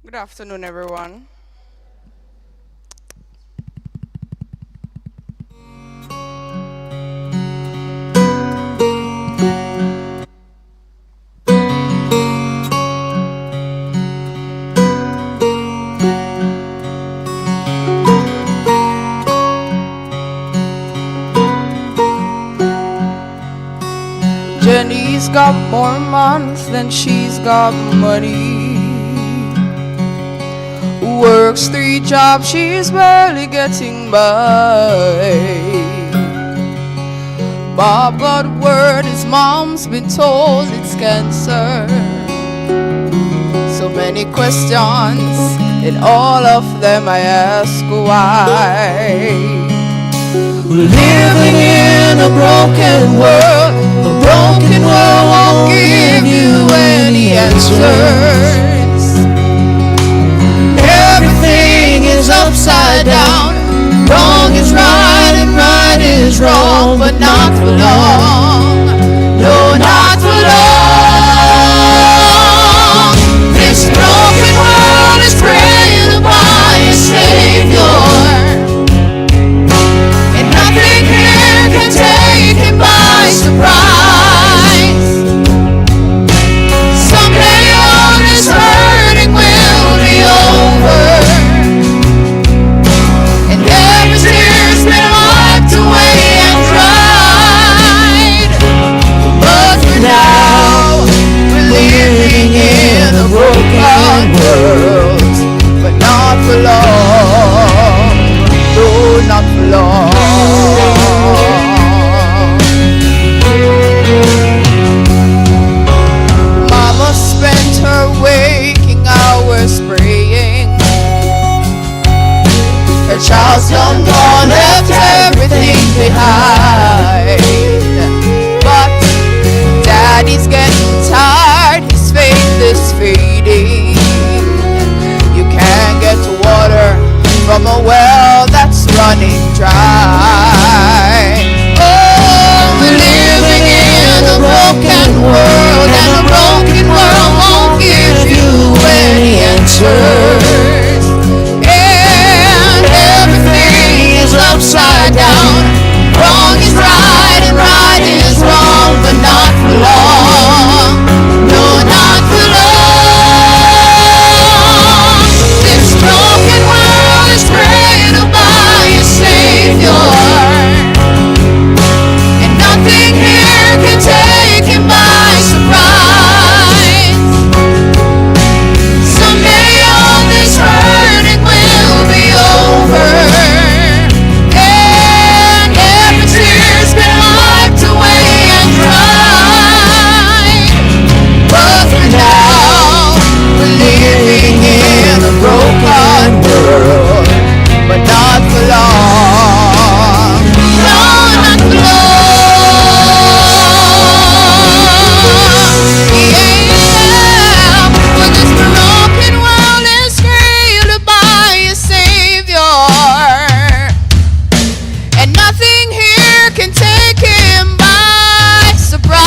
Good afternoon, everyone. Jenny's got more months than she's got money. Works 3 jobs, she's barely getting by. Bob got word his mom's been told it's cancer. So many questions, in all of them I ask why. We're living in a broken world. A broken world won't give you any answers. Everything is upside down. Wrong is right and right is wrong, but not for long. No, not for long. This broken world is praying upon your Savior, and nothing here can take him by surprise. Someday all this hurting will be over, and every tear's been wiped away and dried. But for now, we're living in a broken world, but not for long. No, not for long. Mama spent her waking hours praying. Her child's done gone, left everything behind. But Daddy's getting tired, his faith is fading. You can't get water from a well that's running dry. Oh, we're living in a broken world, and a broken world won't give you any answers. And everything is upside down. Wrong is right and right is wrong, but not for long. No, not for long. This broken world is praying about your Savior, and nothing here can take him by surprise. Someday all this hurting will be over, and every tear's been wiped away and dried. But for now, we're living in a broken world, but not for long. No, not for long. Yeah, but this broken world is created by a Savior, and nothing here can take him by surprise.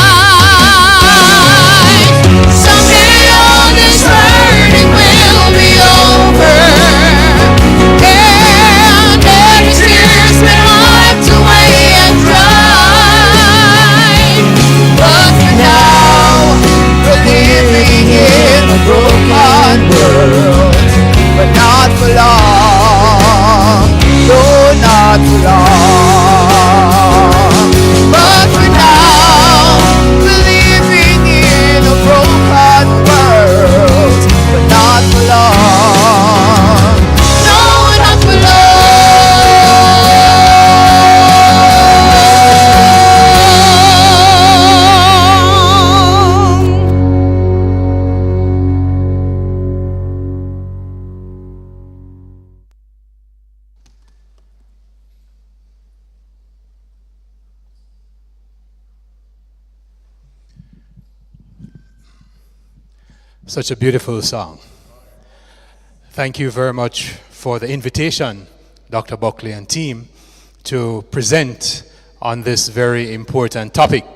Someday all this hurting will be over, and every tear's been wiped away and dried. But for now, we're living in a broken world, but not for long. No, not for long. But for now, we're living in a broken world, but not for long. No, not for long. Such a beautiful song. Thank you very much for the invitation, Dr. Buckley and team, to present on this very important topic.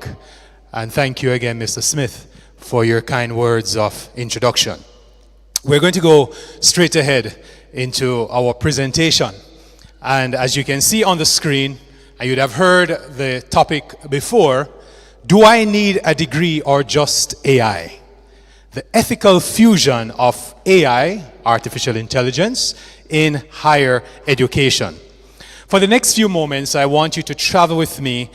And thank you again, Mr. Smith, for your kind words of introduction. We're going to go straight ahead into our presentation. And as you can see on the screen, and you'd have heard the topic before, do I need a degree or just AI? The ethical fusion of AI, artificial intelligence, in higher education. For the next few moments, I want you to travel with me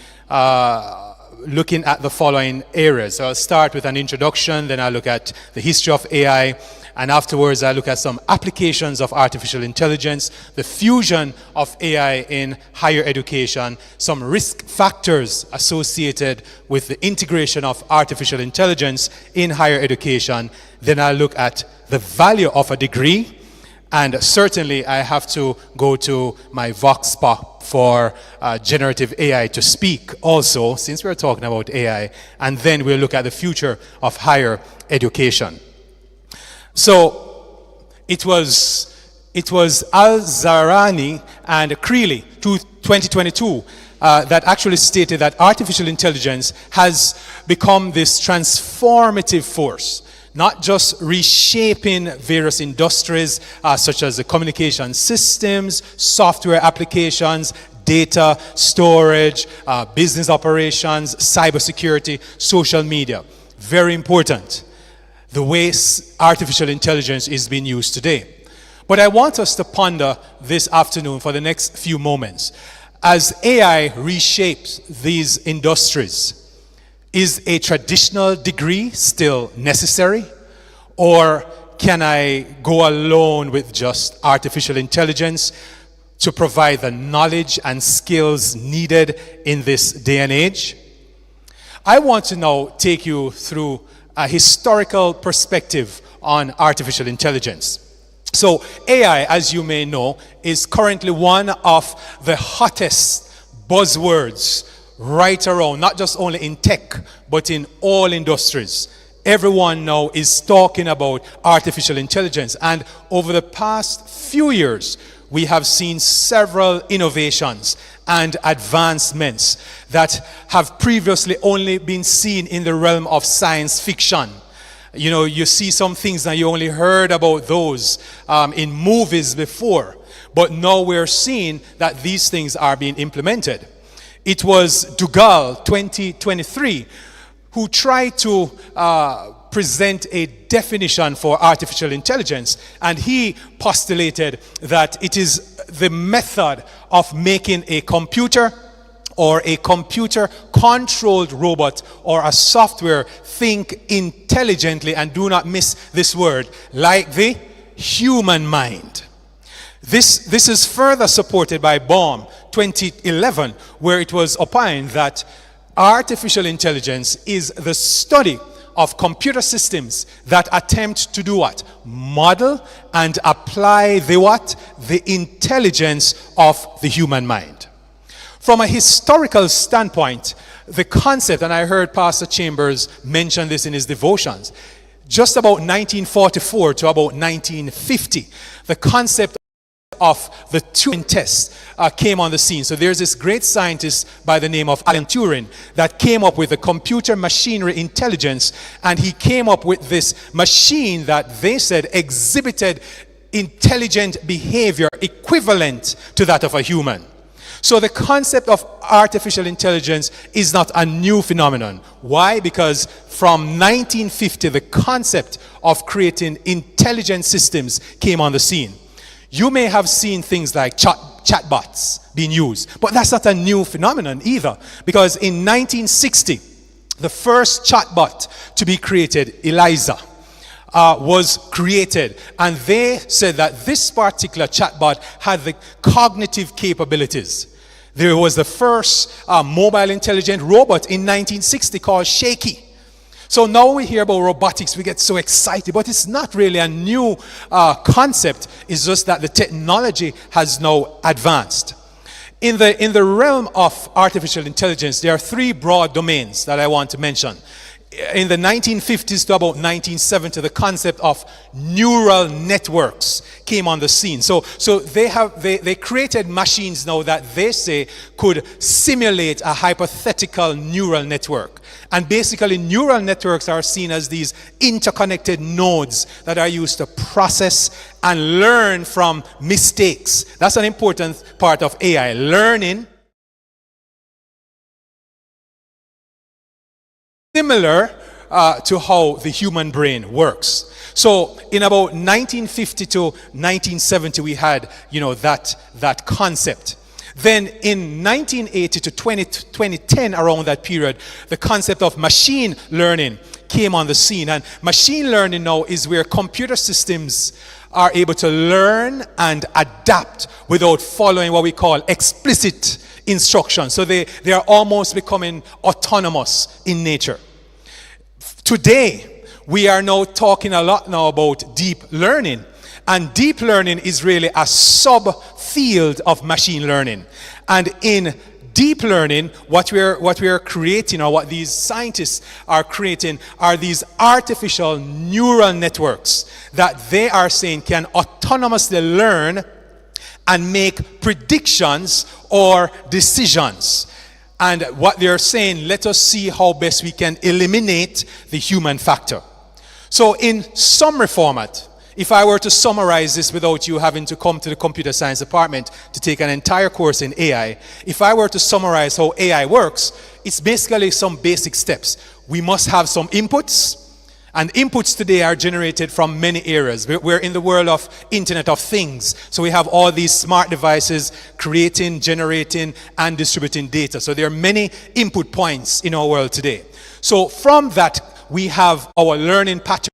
looking at the following areas. So I'll start with an introduction, then I'll look at the history of AI, and afterwards I'll look at some applications of artificial intelligence, the fusion of AI in higher education, some risk factors associated with the integration of artificial intelligence in higher education. Then I'll look at the value of a degree, and certainly I have to go to my Vox Pop for generative AI to speak also, since we're talking about AI, and then we'll look at the future of higher education. So it was Al-Zarani and Creeley, 2022, that actually stated that artificial intelligence has become this transformative force, not just reshaping various industries such as the communication systems, software applications, data storage, business operations, cybersecurity, social media. Very important, the way artificial intelligence is being used today. But I want us to ponder this afternoon for the next few moments. As AI reshapes these industries, is a traditional degree still necessary? Or can I go alone with just artificial intelligence to provide the knowledge and skills needed in this day and age? I want to now take you through a historical perspective on artificial intelligence. So AI, as you may know, is currently one of the hottest buzzwords right around, not just only in tech, but in all industries. Everyone now is talking about artificial intelligence. And over the past few years, we have seen several innovations and advancements that have previously only been seen in the realm of science fiction. You know, you see some things that you only heard about those in movies before. But now we're seeing that these things are being implemented. It was Dougal, 2023, who tried to present a definition for artificial intelligence, and he postulated that it is the method of making a computer or a computer-controlled robot or a software think intelligently, and do not miss this word, like the human mind. This is further supported by Baum, 2011, where it was opined that artificial intelligence is the study of computer systems that attempt to do what? Model and apply the what? The intelligence of the human mind. From a historical standpoint, the concept, and I heard Pastor Chambers mention this in his devotions, just about 1944 to about 1950, the concept of the Turing test came on the scene. So there's this great scientist by the name of Alan Turing that came up with the computer machinery intelligence, and he came up with this machine that they said exhibited intelligent behavior equivalent to that of a human. So the concept of artificial intelligence is not a new phenomenon. Why? Because from 1950, the concept of creating intelligent systems came on the scene. You may have seen things like chatbots being used, but that's not a new phenomenon either, because in 1960, the first chatbot to be created, Eliza, was created, and they said that this particular chatbot had the cognitive capabilities. There was the first mobile intelligent robot in 1960 called Shaky. So now we hear about robotics, we get so excited, but it's not really a new concept. It's just that the technology has now advanced. In the realm of artificial intelligence, there are three broad domains that I want to mention. in the 1950s to about 1970, the concept of neural networks came on the scene. So they created machines now that they say could simulate a hypothetical neural network. And basically, neural networks are seen as these interconnected nodes that are used to process and learn from mistakes. That's an important part of AI, learning. Similar to how the human brain works. So in about 1950 to 1970, we had, that concept. Then in 1980 to 2010, around that period, the concept of machine learning came on the scene. And machine learning now is where computer systems are able to learn and adapt without following what we call explicit instructions. So they are almost becoming autonomous in nature. Today, we are now talking a lot now about deep learning. And deep learning is really a sub-field of machine learning. And in deep learning, what we are creating, or what these scientists are creating, are these artificial neural networks that they are saying can autonomously learn and make predictions or decisions. And what they're saying, let us see how best we can eliminate the human factor. So in summary format, if I were to summarize this without you having to come to the computer science department to take an entire course in AI, if I were to summarize how AI works, it's basically some basic steps. We must have some inputs, and inputs today are generated from many areas. We're in the world of Internet of Things. So we have all these smart devices creating, generating, and distributing data. So there are many input points in our world today. So from that, we have our learning pattern.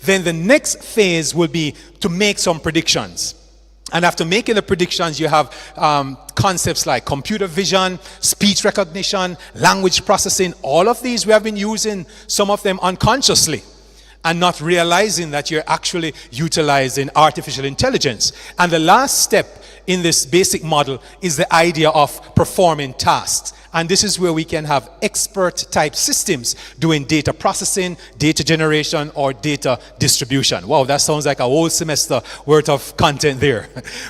Then the next phase will be to make some predictions. And after making the predictions, you have concepts like computer vision, speech recognition, language processing. All of these we have been using, some of them unconsciously, and not realizing that you're actually utilizing artificial intelligence. And the last step in this basic model is the idea of performing tasks. And this is where we can have expert type systems doing data processing, data generation, or data distribution. Wow, that sounds like a whole semester worth of content there.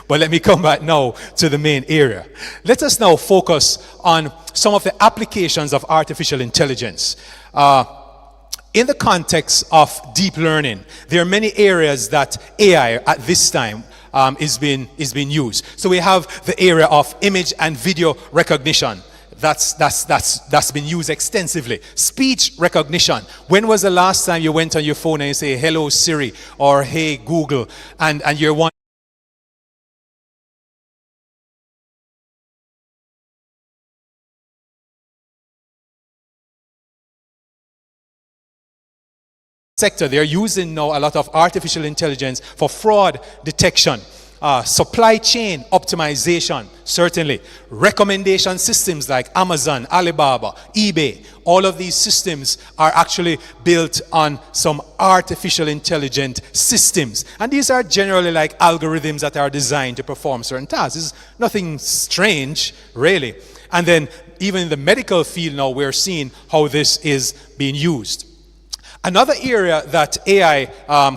But let me come back now to the main area. Let us now focus on some of the applications of artificial intelligence. In the context of deep learning, there are many areas that AI at this time is being used. So we have the area of image and video recognition. That's been used extensively. Speech recognition. When was the last time you went on your phone and you say, hello Siri, or hey Google, and you're one sector, they're using now a lot of artificial intelligence for fraud detection, supply chain optimization, certainly, recommendation systems like Amazon, Alibaba, eBay. All of these systems are actually built on some artificial intelligent systems. And these are generally like algorithms that are designed to perform certain tasks. This is nothing strange, really. And then even in the medical field now, we're seeing how this is being used. Another area that AI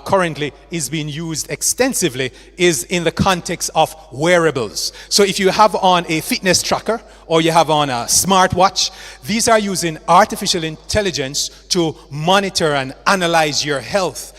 currently is being used extensively is in the context of wearables. So if you have on a fitness tracker or you have on a smartwatch, these are using artificial intelligence to monitor and analyze your health.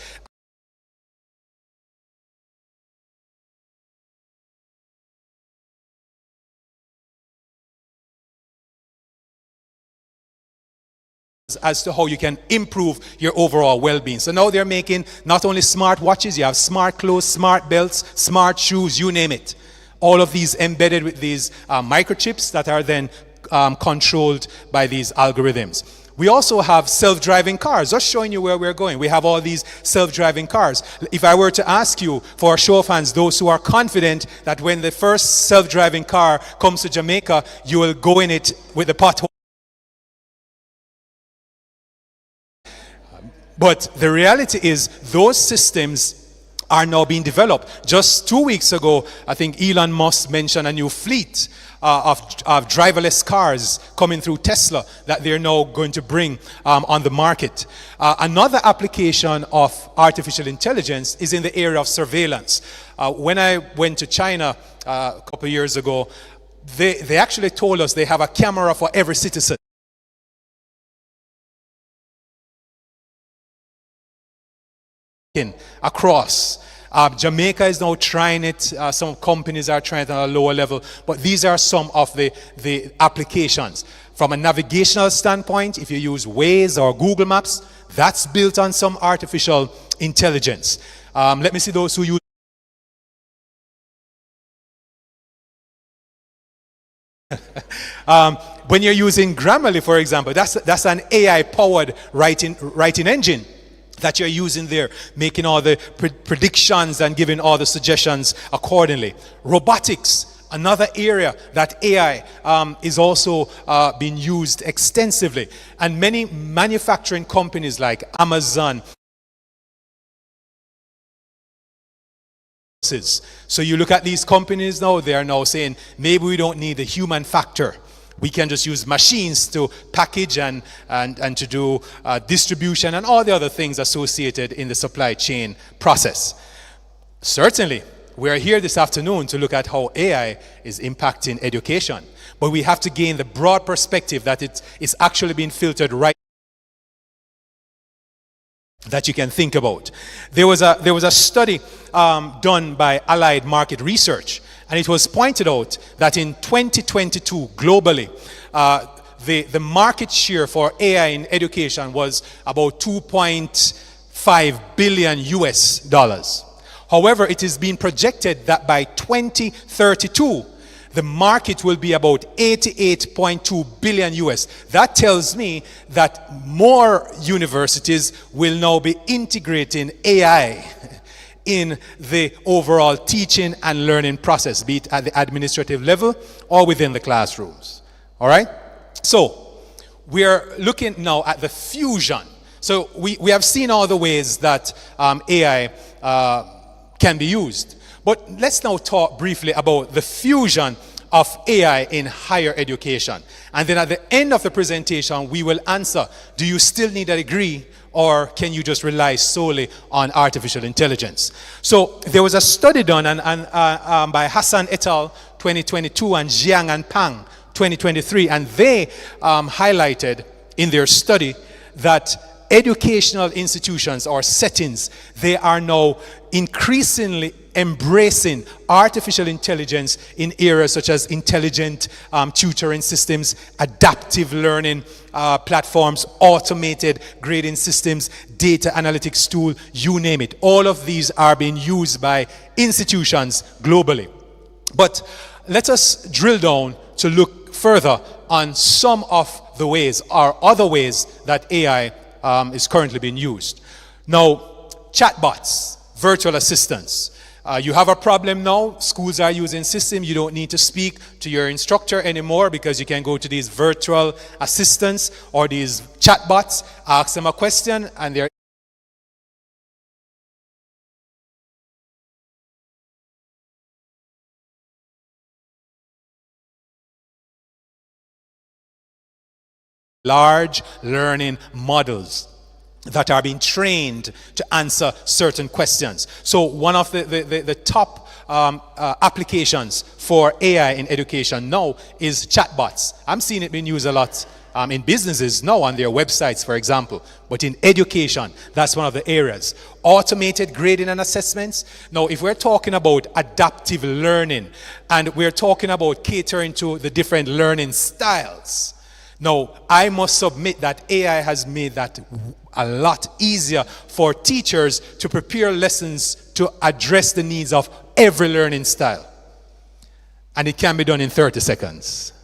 As to how you can improve your overall well-being. So now they're making not only smart watches, you have smart clothes, smart belts, smart shoes, you name it. All of these embedded with these microchips that are then controlled by these algorithms. We also have self-driving cars, just showing you where we're going. We have all these self-driving cars. If I were to ask you, for a show of hands, those who are confident that when the first self-driving car comes to Jamaica, you will go in it with the pothole. But the reality is those systems are now being developed. Just 2 weeks ago, I think Elon Musk mentioned a new fleet of driverless cars coming through Tesla that they're now going to bring on the market. Another application of artificial intelligence is in the area of surveillance. When I went to China a couple of years ago, they actually told us they have a camera for every citizen. Across. Jamaica is now trying it. Some companies are trying it on a lower level. But these are some of the applications. From a navigational standpoint, if you use Waze or Google Maps, that's built on some artificial intelligence. Let me see those who use. When you're using Grammarly, for example, that's an AI-powered writing engine that you're using there, making all the predictions and giving all the suggestions accordingly. Robotics, another area that AI is also being used extensively. And many manufacturing companies like Amazon. So you look at these companies now, they are now saying, maybe we don't need the human factor. We can just use machines to package and to do distribution and all the other things associated in the supply chain process. Certainly, we are here this afternoon to look at how AI is impacting education. But we have to gain the broad perspective that it's actually being filtered right that you can think about. There was a study done by Allied Market Research, and it was pointed out that in 2022 globally, the market share for AI in education was about 2.5 billion US dollars. However, it is being projected that by 2032, the market will be about 88.2 billion US. That tells me that more universities will now be integrating AI in the overall teaching and learning process, be it at the administrative level or within the classrooms. All right? So, we are looking now at the fusion. So, we have seen all the ways that AI can be used. But let's now talk briefly about the fusion of AI in higher education. And then at the end of the presentation, we will answer, do you still need a degree or can you just rely solely on artificial intelligence? So there was a study done by Hassan et al. 2022 and Jiang and Pang 2023, and they highlighted in their study that educational institutions or settings, they are now increasingly embracing artificial intelligence in areas such as intelligent tutoring systems, adaptive learning platforms, automated grading systems, data analytics tool, you name it. All of these are being used by institutions globally. But let us drill down to look further on some of the ways or other ways that AI is currently being used. Now, chatbots, virtual assistants. You have a problem now, schools are using systems, you don't need to speak to your instructor anymore because you can go to these virtual assistants or these chatbots, ask them a question and they're large learning models that are being trained to answer certain questions. So one of the top applications for AI in education now is chatbots. I'm seeing it being used a lot in businesses now on their websites, for example. But in education, that's one of the areas. Automated grading and assessments. Now, if we're talking about adaptive learning and we're talking about catering to the different learning styles, now, I must submit that AI has made that a lot easier for teachers to prepare lessons to address the needs of every learning style. And it can be done in 30 seconds.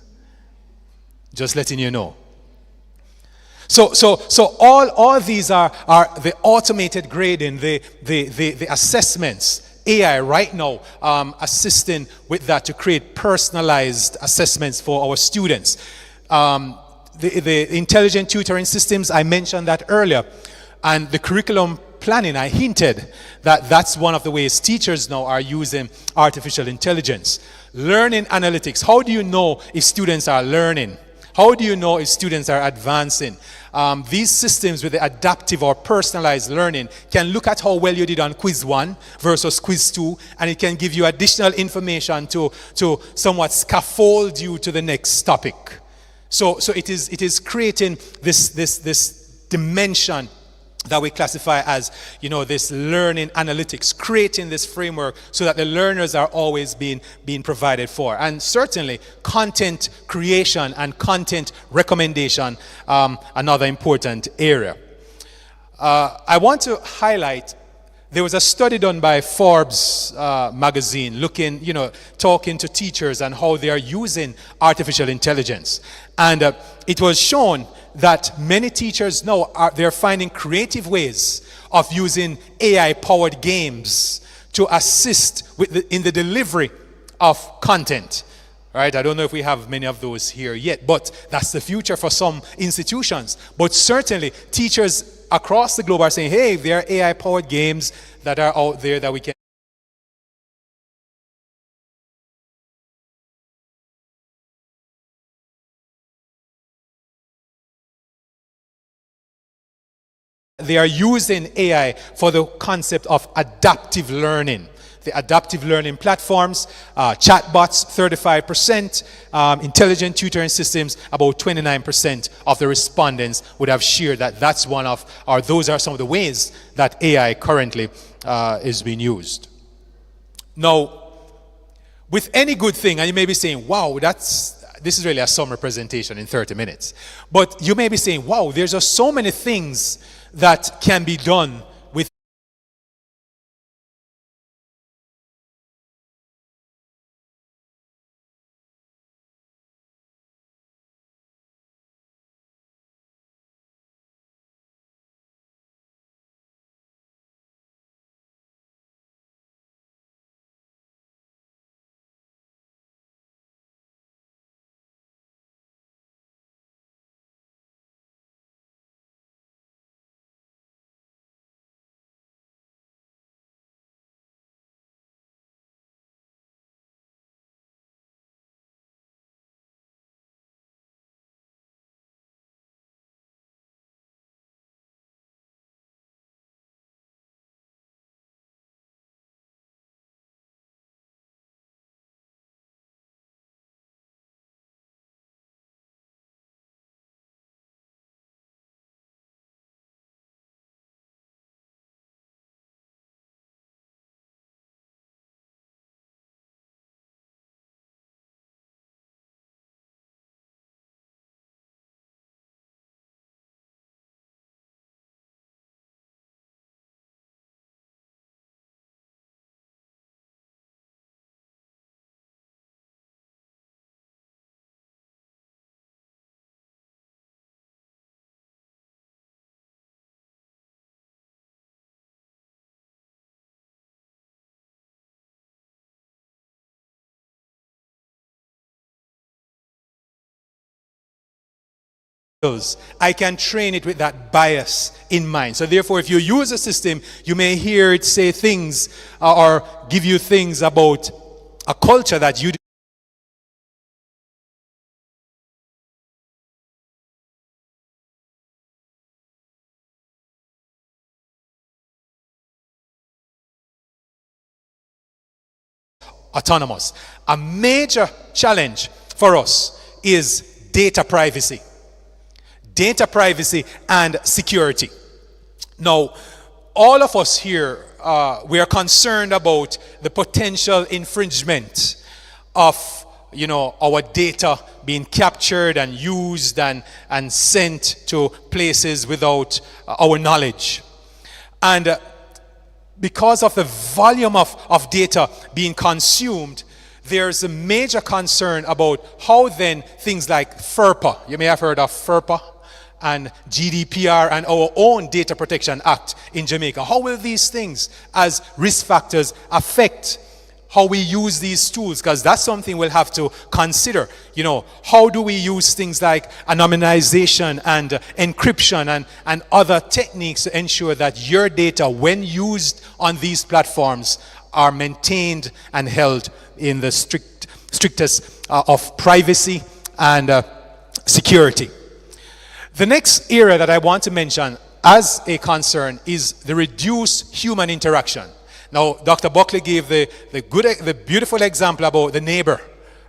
Just letting you know. So all these are the automated grading, the assessments. AI right now assisting with that to create personalized assessments for our students. The intelligent tutoring systems, I mentioned that earlier. And the curriculum planning, I hinted that that's one of the ways teachers now are using artificial intelligence. Learning analytics. How do you know if students are learning? How do you know if students are advancing? These systems with the adaptive or personalized learning can look at how well you did on quiz 1 versus quiz 2, and it can give you additional information to somewhat scaffold you to the next topic. So it is creating this dimension that we classify as, this learning analytics, creating this framework so that the learners are always being provided for. And certainly content creation and content recommendation, another important area. I want to highlight, there was a study done by Forbes magazine talking to teachers and how they are using artificial intelligence. And it was shown that many teachers now they're finding creative ways of using AI-powered games to assist in the delivery of content. Right? I don't know if we have many of those here yet, but that's the future for some institutions. But certainly, teachers across the globe are saying, hey, there are AI-powered games that are out there that we can. They are using AI for the concept of adaptive learning. The adaptive learning platforms, chatbots, 35%, intelligent tutoring systems, about 29% of the respondents would have shared that those are some of the ways that AI currently is being used. Now, with any good thing, and you may be saying, wow, this is really a summer presentation in 30 minutes. But you may be saying, wow, there's just so many things that can be done with I can train it with that bias in mind. So therefore, if you use a system, you may hear it say things or give you things about a culture that you autonomous. A major challenge for us is data privacy. Data privacy and security. Now, all of us here, we are concerned about the potential infringement of, our data being captured and used and sent to places without our knowledge. And because of the volume of data being consumed, there's a major concern about how then things like FERPA, you may have heard of FERPA, and GDPR and our own Data Protection Act in Jamaica. How will these things as risk factors affect how we use these tools, because that's something we'll have to consider. How do we use things like anonymization and encryption and other techniques to ensure that your data, when used on these platforms, are maintained and held in the strictest of privacy and security. The next area that I want to mention as a concern is the reduced human interaction. Now, Dr. Buckley gave the beautiful example about the neighbor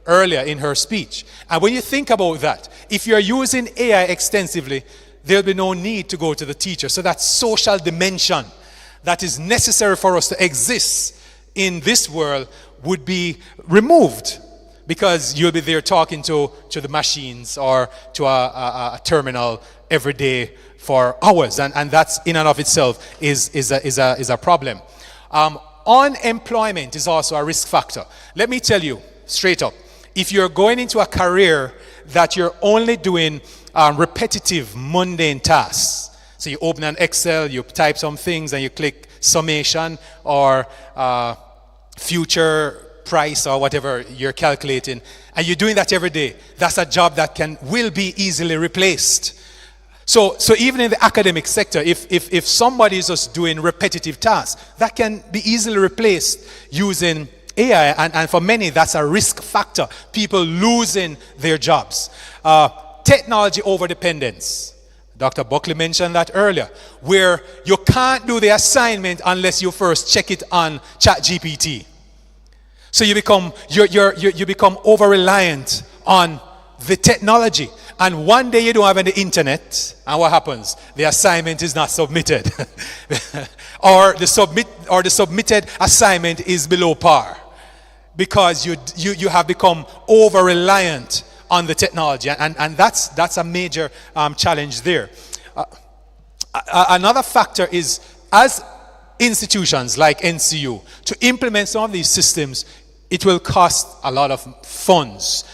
earlier in her speech. And when you think about that, if you're using AI extensively, there'll be no need to go to the teacher. So that social dimension that is necessary for us to exist in this world would be removed, because you'll be there talking to the machines or to a terminal every day for hours, and that's in and of itself is a problem. Unemployment is also a risk factor. Let me tell you straight up, if you're going into a career that you're only doing repetitive, mundane tasks, so you open an Excel, you type some things, and you click summation or future price or whatever you're calculating, and you're doing that every day, that's a job that will be easily replaced. So even in the academic sector, if somebody is just doing repetitive tasks, that can be easily replaced using AI, and for many that's a risk factor, people losing their jobs. Technology overdependence. Dr. Buckley mentioned that earlier, where you can't do the assignment unless you first check it on ChatGPT. So you become over-reliant on the technology. And one day you don't have any internet, and what happens? The assignment is not submitted. or the submitted assignment is below par, because you have become over-reliant on the technology, and that's a major challenge there. Another factor is, as institutions like NCU, to implement some of these systems, it will cost a lot of funds,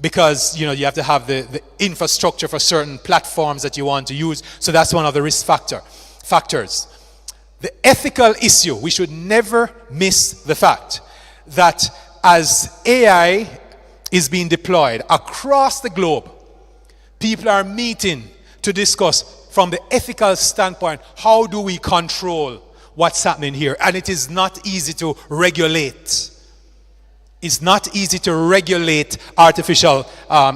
because you have to have the infrastructure for certain platforms that you want to use. So that's one of the risk factors. The ethical issue, we should never miss the fact that as AI is being deployed across the globe, people are meeting to discuss from the ethical standpoint, how do we control what's happening here? And it is not easy to regulate. It's not easy to regulate artificial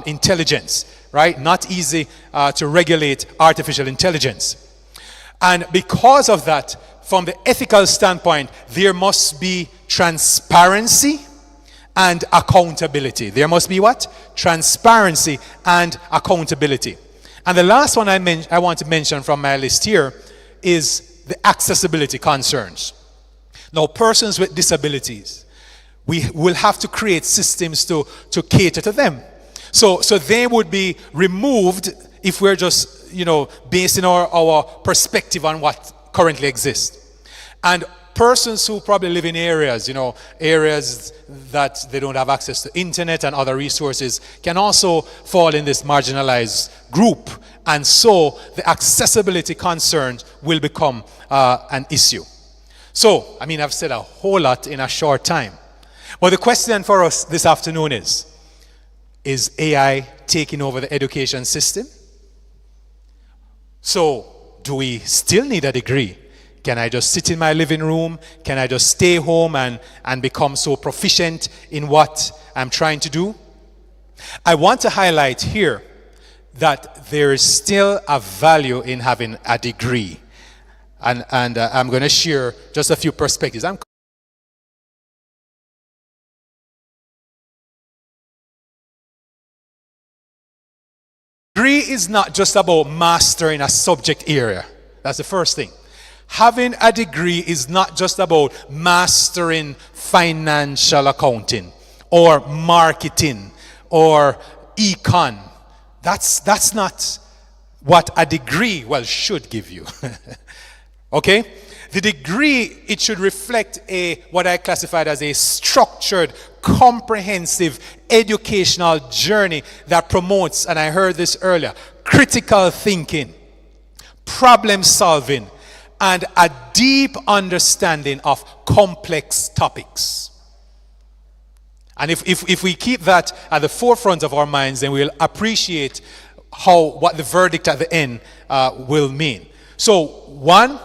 intelligence, right? Not easy to regulate artificial intelligence. And because of that, from the ethical standpoint, there must be transparency and accountability. There must be what? Transparency and accountability. And the last one I want to mention from my list here is the accessibility concerns. Now, persons with disabilities, we will have to create systems to cater to them. So they would be removed if we're just, basing our perspective on what currently exists. And persons who probably live in areas that they don't have access to internet and other resources can also fall in this marginalized group. And so the accessibility concerns will become an issue. So, I've said a whole lot in a short time. But the question for us this afternoon is AI taking over the education system? So, do we still need a degree? Can I just sit in my living room? Can I just stay home and become so proficient in what I'm trying to do? I want to highlight here that there is still a value in having a degree. And I'm going to share just a few perspectives. Degree is not just about mastering a subject area. That's the first thing. Having a degree is not just about mastering financial accounting or marketing or econ. That's not what a degree, should give you. Okay? The degree, it should reflect what I classified as a structured, comprehensive educational journey that promotes, and I heard this earlier, critical thinking, problem solving, and a deep understanding of complex topics. And if we keep that at the forefront of our minds, then we'll appreciate what the verdict at the end will mean. So, one,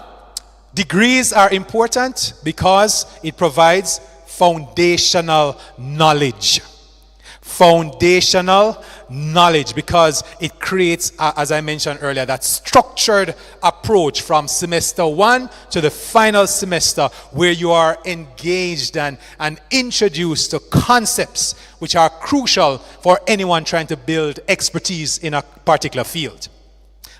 degrees are important because it provides foundational knowledge. Foundational knowledge, because it creates, as I mentioned earlier, that structured approach from semester one to the final semester, where you are engaged and introduced to concepts which are crucial for anyone trying to build expertise in a particular field.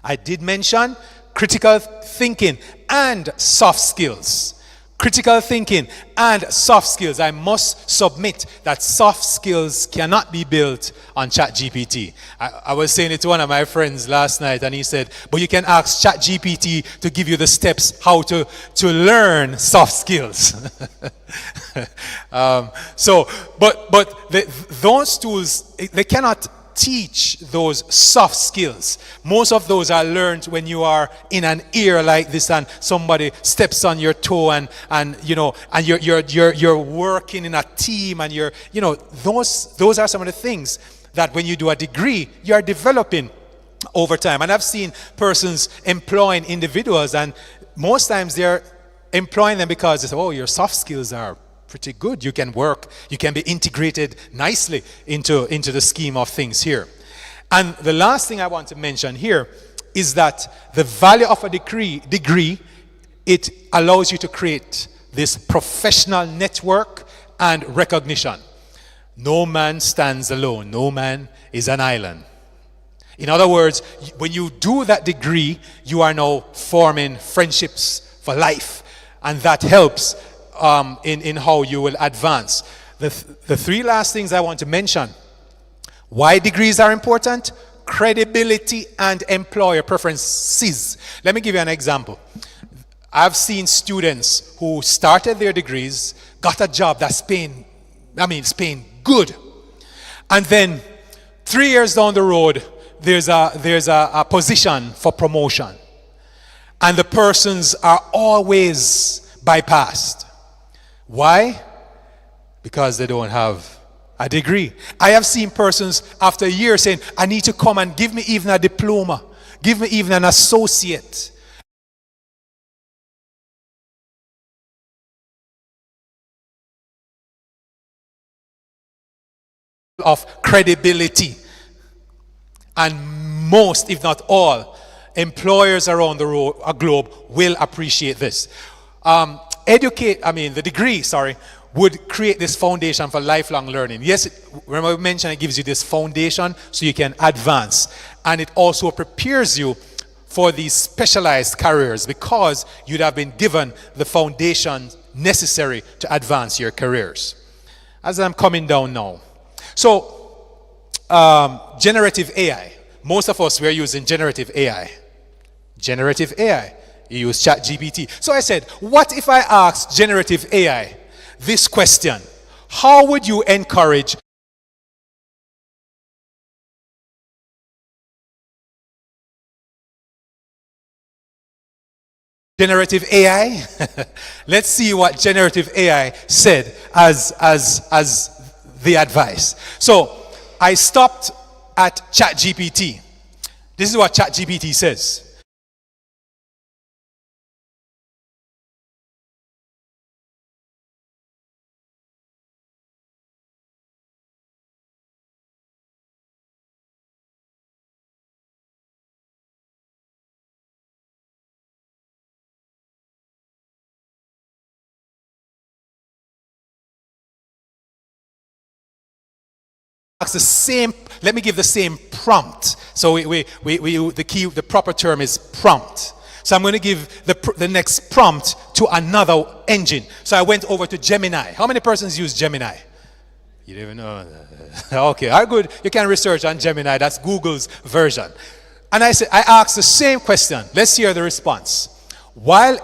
I did mention critical thinking and soft skills. Critical thinking and soft skills. I must submit that soft skills cannot be built on ChatGPT. I was saying it to one of my friends last night, and he said, but you can ask ChatGPT to give you the steps how to learn soft skills. Those tools, they cannot teach those soft skills. Most of those are learned when you are in an ear like this and somebody steps on your toe and you're working in a team, and those are some of the things that when you do a degree you're developing over time. And I've seen persons employing individuals, and most times they're employing them because they say, oh, your soft skills are pretty good. You can work, you can be integrated nicely into the scheme of things here. And the last thing I want to mention here is that the value of a degree, it allows you to create this professional network and recognition. No man stands alone. No man is an island. In other words, when you do that degree, you are now forming friendships for life, and that helps in how you will advance. The three last things I want to mention. Why degrees are important? Credibility and employer preferences. Let me give you an example. I've seen students who started their degrees, got a job that's paying good. And then 3 years down the road, there's a position for promotion. And the persons are always bypassed. Why? Because they don't have a degree. I have seen persons after a year saying, I need to come and give me even a diploma, give me even an associate. Of credibility. And most, if not all, employers around the globe will appreciate this. The degree would create this foundation for lifelong learning. Yes, remember we mentioned it gives you this foundation so you can advance. And it also prepares you for these specialized careers, because you'd have been given the foundation necessary to advance your careers. As I'm coming down now. So, generative AI. Most of us, we're using generative AI. Generative AI. You use ChatGPT. So I said, what if I asked generative AI this question? How would you encourage generative AI? Let's see what generative AI said as the advice. So I stopped at ChatGPT. This is what ChatGPT says. The same. Let me give the same prompt. So the proper term is prompt. So I'm going to give the next prompt to another engine. So I went over to Gemini. How many persons use Gemini? You don't even know. Okay, all good. You can research on Gemini. That's Google's version. And I asked the same question. Let's hear the response. While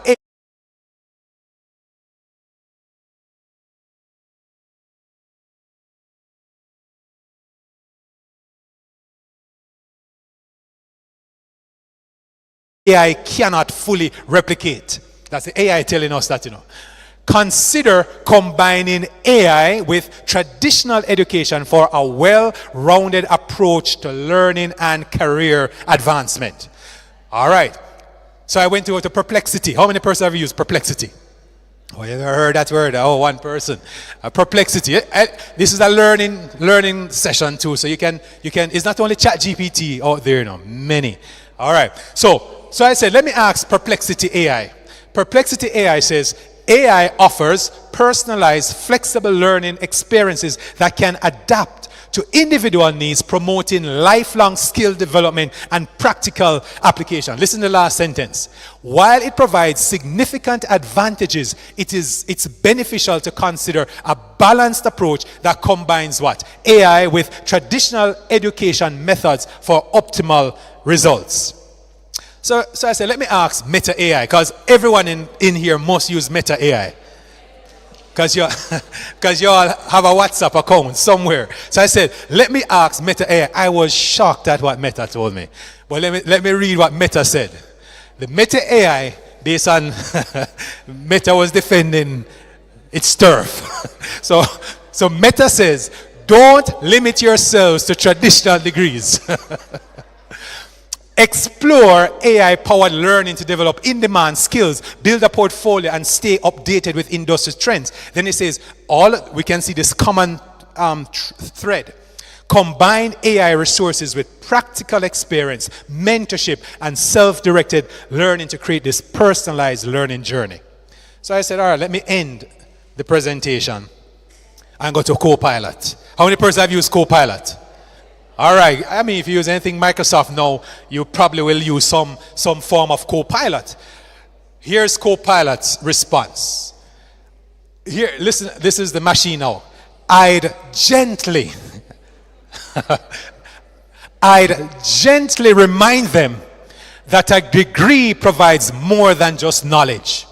AI cannot fully replicate. That's the AI telling us that, consider combining AI with traditional education for a well-rounded approach to learning and career advancement. All right. So I went to Perplexity. How many persons have used Perplexity? Oh, you ever heard that word? Oh, one person. Perplexity. This is a learning session too. So you can. It's not only ChatGPT out there, many. All right. So I said, let me ask Perplexity AI. Perplexity AI says, AI offers personalized, flexible learning experiences that can adapt to individual needs, promoting lifelong skill development and practical application. Listen to the last sentence. While it provides significant advantages, it's beneficial to consider a balanced approach that combines what? AI with traditional education methods for optimal results. So I said, let me ask Meta AI, because everyone in here must use Meta AI. Because you all have a WhatsApp account somewhere. So I said, let me ask Meta AI. I was shocked at what Meta told me. But let me read what Meta said. The Meta AI, based on Meta was defending its turf. So Meta says, don't limit yourselves to traditional degrees. Explore AI-powered learning to develop in-demand skills, build a portfolio, and stay updated with industry trends. Then it says, we can see this common thread. Combine AI resources with practical experience, mentorship, and self-directed learning to create this personalized learning journey. So I said, all right, let me end the presentation and go to Copilot. How many persons have used Copilot? All right. I mean, if you use anything Microsoft now, you probably will use some form of Copilot. Here's Copilot's response. Here, listen, this is the machine now. I'd gently remind them that a degree provides more than just knowledge.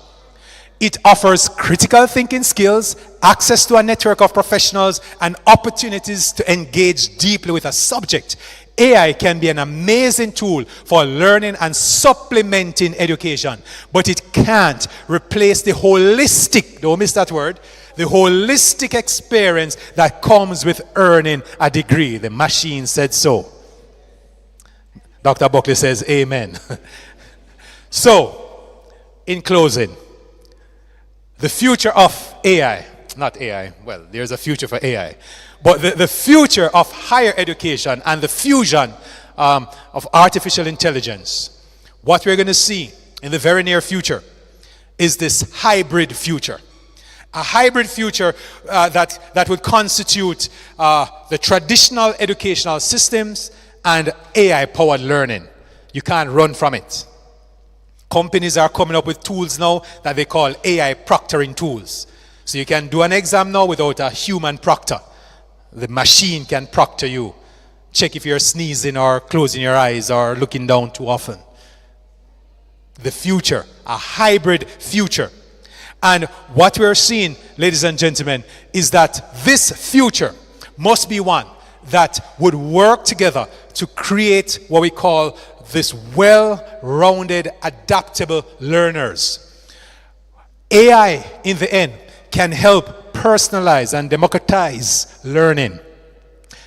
It offers critical thinking skills, access to a network of professionals, and opportunities to engage deeply with a subject. AI can be an amazing tool for learning and supplementing education, but it can't replace the holistic, don't miss that word, the holistic experience that comes with earning a degree. The machine said so. Dr. Buckley says amen. So, in closing, the future of AI, not AI, well, there's a future for AI, but the future of higher education and the fusion of artificial intelligence, what we're going to see in the very near future is this hybrid future. A hybrid future that would constitute the traditional educational systems and AI-powered learning. You can't run from it. Companies are coming up with tools now that they call AI proctoring tools. So you can do an exam now without a human proctor. The machine can proctor you. Check if you're sneezing or closing your eyes or looking down too often. The future, a hybrid future. And what we're seeing, ladies and gentlemen, is that this future must be one that would work together to create what we call this well-rounded, adaptable learners. AI, in the end, can help personalize and democratize learning.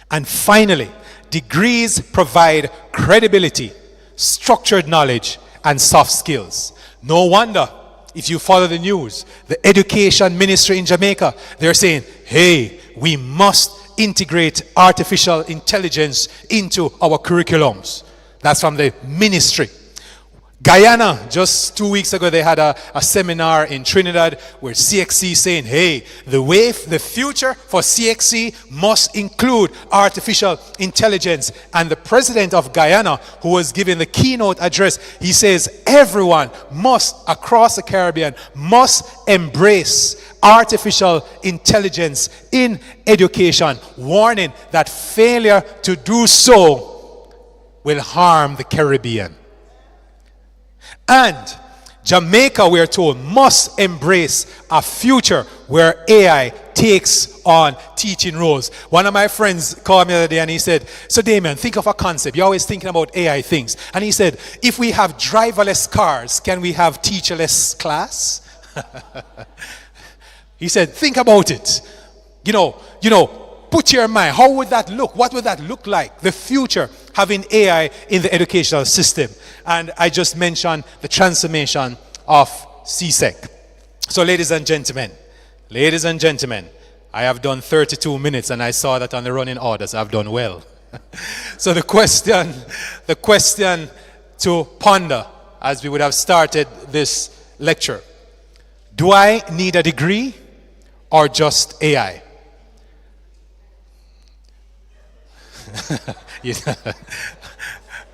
And finally, degrees provide credibility, structured knowledge, and soft skills. No wonder, if you follow the news, the education ministry in Jamaica, they're saying, hey, we must integrate artificial intelligence into our curriculums. That's from the ministry. Guyana, just 2 weeks ago, they had a seminar in Trinidad where CXC saying, hey, the future for CXC must include artificial intelligence. And the president of Guyana, who was giving the keynote address, he says everyone must, across the Caribbean, must embrace artificial intelligence in education, warning that failure to do so will harm the Caribbean. And Jamaica, we are told, must embrace a future where AI takes on teaching roles. One of my friends called me the other day and he said, so Damien, think of a concept. You're always thinking about AI things. And he said, if we have driverless cars, can we have teacherless class? He said, think about it. Put your mind, how would that look? What would that look like? The future, having AI in the educational system. And I just mentioned the transformation of CSEC. So ladies and gentlemen, I have done 32 minutes and I saw that on the running orders I've done well. So the question to ponder as we would have started this lecture, do I need a degree or just AI?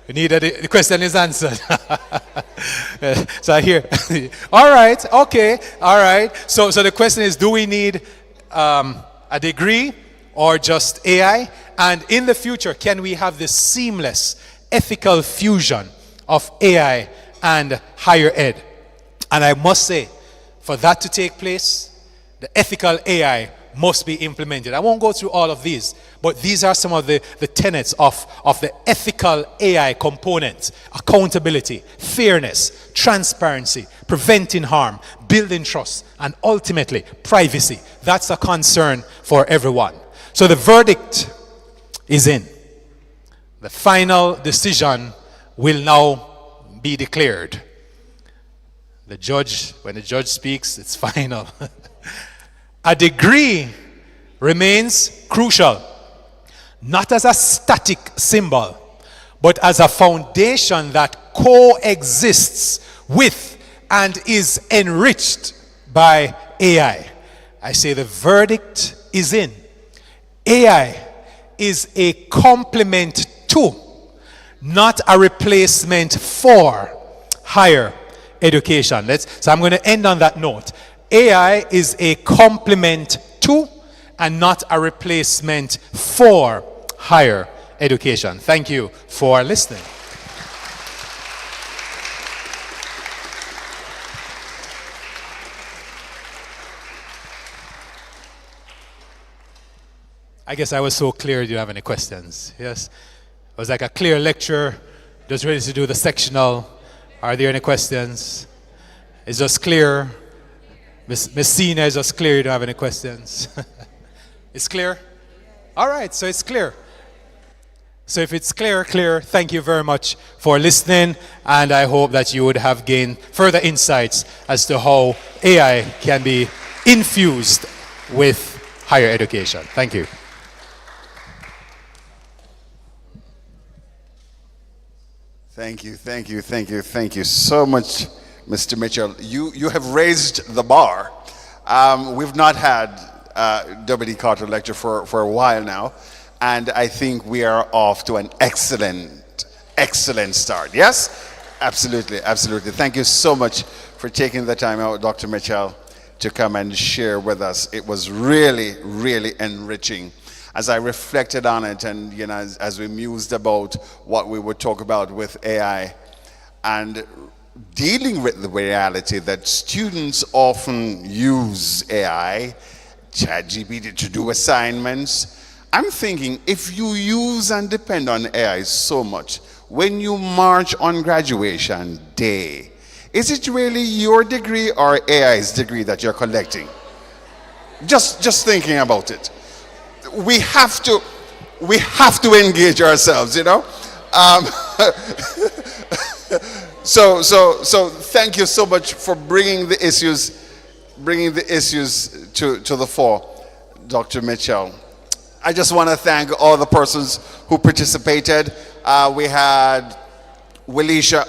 The question is answered. So I hear, all right, okay, all right. So the question is, do we need a degree or just AI? And in the future, can we have this seamless, ethical fusion of AI and higher ed? And I must say, for that to take place, the ethical AI must be implemented. I won't go through all of these, but these are some of the tenets of the ethical AI components: accountability, fairness, transparency, preventing harm, building trust, and ultimately privacy. That's a concern for everyone. So the verdict is in. The final decision will now be declared. When the judge speaks, it's final. A degree remains crucial, not as a static symbol, but as a foundation that coexists with and is enriched by AI. I say the verdict is in. AI is a complement to, not a replacement for, higher education. So I'm going to end on that note. AI is a complement to and not a replacement for higher education. Thank you for listening. I guess I was so clear. Do you have any questions? Yes? It was like a clear lecture, just ready to do the sectional. Are there any questions? It's just clear. Miss Sina is just clear. You don't have any questions. It's clear? All right, so it's clear. So if it's clear, thank you very much for listening, and I hope that you would have gained further insights as to how AI can be infused with higher education. Thank you. Thank you so much, Mr. Mitchell. You have raised the bar. We've not had W.D. Carter lecture for a while now, and I think we are off to an excellent start. Yes? Absolutely. Thank you so much for taking the time out, Dr. Mitchell, to come and share with us. It was really, really enriching. As I reflected on it and, as we mused about what we would talk about with AI and dealing with the reality that students often use AI, ChatGPT, to do assignments, I'm thinking if you use and depend on AI so much, when you march on graduation day, is it really your degree or AI's degree that you're collecting? Just thinking about it. We have to engage ourselves, So thank you so much for bringing the issues to the fore, Dr. Mitchell. I just want to thank all the persons who participated. We had Willisha.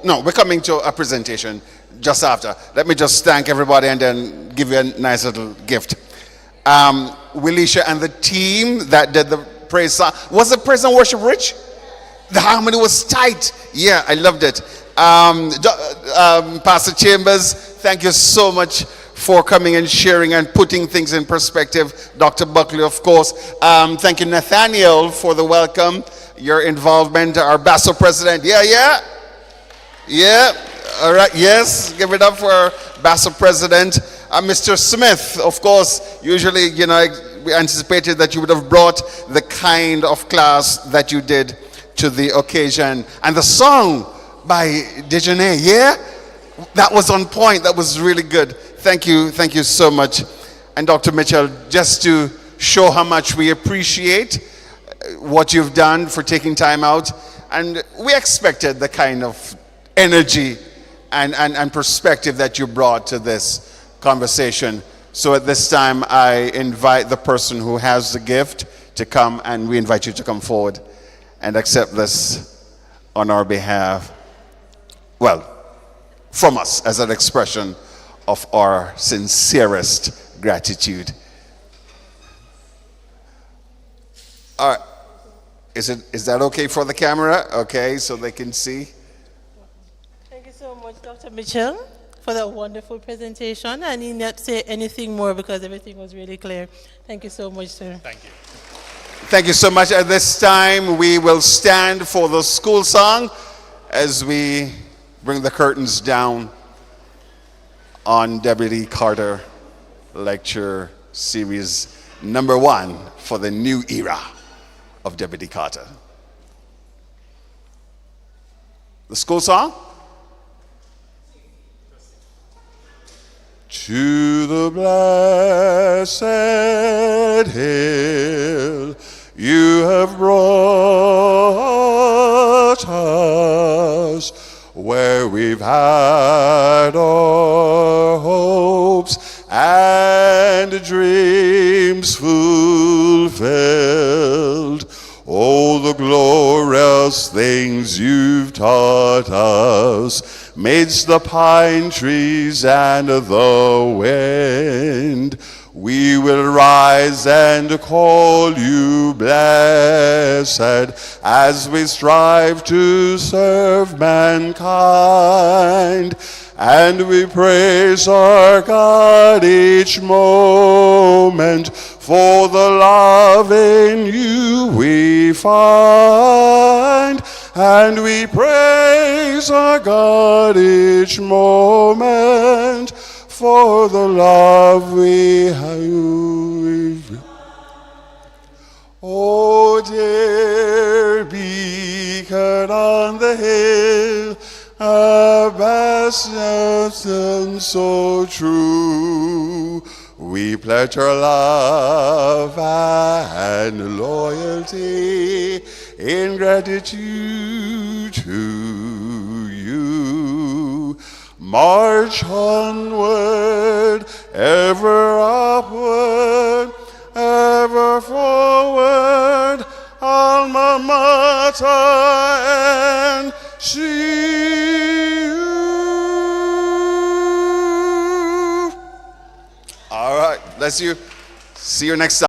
No, we're coming to a presentation just after. Let me just thank everybody and then give you a nice little gift. Willisha and the team that did the praise song. Was the praise and worship rich? The harmony was tight. Yeah, I loved it. Pastor Chambers, thank you so much for coming and sharing and putting things in perspective. Dr. Buckley, of course. Thank you, Nathaniel, for the welcome, your involvement. Our BASO president. Yeah. All right, yes. Give it up for our BASO president. Mr. Smith, of course, usually, we anticipated that you would have brought the kind of class that you did to the occasion. And the song by Dejanay, yeah? That was on point. That was really good. Thank you so much. And Dr. Mitchell, just to show how much we appreciate what you've done for taking time out, and we expected the kind of energy and perspective that you brought to this conversation. So at this time, I invite the person who has the gift to come, and we invite you to come forward and accept this on our behalf. Well, from us as an expression of our sincerest gratitude. All right. Is that okay for the camera? Okay, so they can see. Thank you so much, Dr. Mitchell, for that wonderful presentation. I need not say anything more because everything was really clear. Thank you so much, sir. Thank you. Thank you so much. At this time, we will stand for the school song as we bring the curtains down on Deputy Carter Lecture Series number 1 for the new era of Deputy Carter. The school song? To the blessed hill you have brought us, where we've had our hopes and dreams fulfilled. Oh, the glorious things you've taught us, midst the pine trees and the wind. We will rise and call you blessed as we strive to serve mankind. And we praise our God each moment, for the love in you we find. And we praise our God each moment, for the love we have. Oh, dear beacon on the hill, a bastion so true, we pledge our love and loyalty in gratitude to you. March onward, ever upward, ever forward, alma mater and see you. All right, bless you. See you next time.